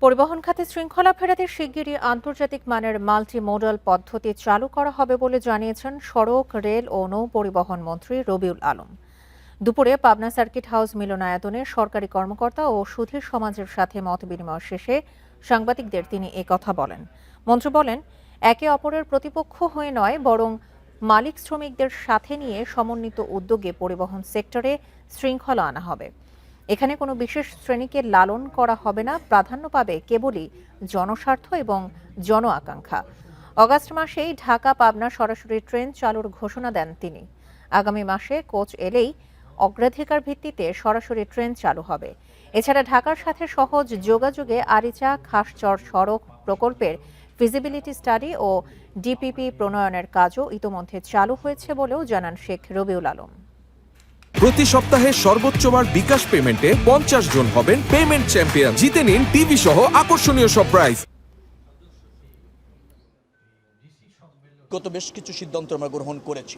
পরিবহন খাতে শৃঙ্খলা ফেরাতে শিগগিরই আন্তর্জাতিক মানের মাল্টি মোডাল পদ্ধতি চালু করা হবে বলে জানিয়েছেন সড়ক, রেল ও নৌ পরিবহন মন্ত্রী রবিউল আলম। দুপুরে পাবনা সার্কিট হাউস মিলনায়তনে সরকারি কর্মকর্তা ও সুধীর সমাজের সাথে মতবিনিময় শেষে সাংবাদিকদের তিনি কথা বলেন। মন্ত্রী বলেন, একে অপরের প্রতিপক্ষ হয়ে নয়, বরং মালিক শ্রমিকদের সাথে নিয়ে সমন্বিত উদ্যোগে পরিবহন সেক্টরে শৃঙ্খলা আনা হবে। এখানে কোনো বিশেষ শ্রেণীকে লালন করা হবে না, প্রাধান্য পাবে কেবলই জনস্বার্থ এবং জন আকাঙ্ক্ষা। অগাস্ট মাসেই ঢাকা পাবনা সরাসরি ট্রেন চালুর ঘোষণা দেন তিনি। আগামী মাসে কোচ এলেই অগ্রাধিকার ভিত্তিতে সরাসরি ট্রেন চালু হবে। এছাড়া ঢাকার সাথে সহজ যোগাযোগে আরিচা খাসচর সড়ক প্রকল্পের ফিজিবিলিটি স্টাডি ও ডিপিপি প্রণয়নের কাজও ইতোমধ্যে চালু হয়েছে বলেও জানান শেখ রবিউল আলম। প্রতি সপ্তাহে সর্বোচ্চ বার বিকাশ পেমেন্টে 50 জন হবেন পেমেন্ট চ্যাম্পিয়ন। জিতে নিন টিভি সহ আকর্ষণীয় সব প্রাইজ। গত বেশ কিছু সিদ্ধান্ত আমরা গ্রহণ করেছি,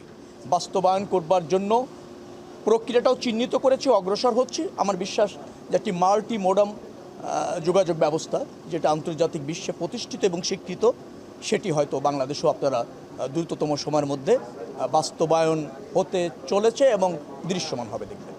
বাস্তবায়ন করবার জন্য প্রক্রিয়াটাও চিহ্নিত করেছি, অগ্রসর হচ্ছি। আমার বিশ্বাস যে একটি মাল্টি মোডাম যোগাযোগ ব্যবস্থা, যেটা আন্তর্জাতিক বিশ্বে প্রতিষ্ঠিত এবং স্বীকৃত, সেটি হয়তো বাংলাদেশেও আপনারা দ্রুততম সময়ের মধ্যে বাস্তবায়ন হতে চলেছে এবং দৃশ্যমান হবে দেখবেন।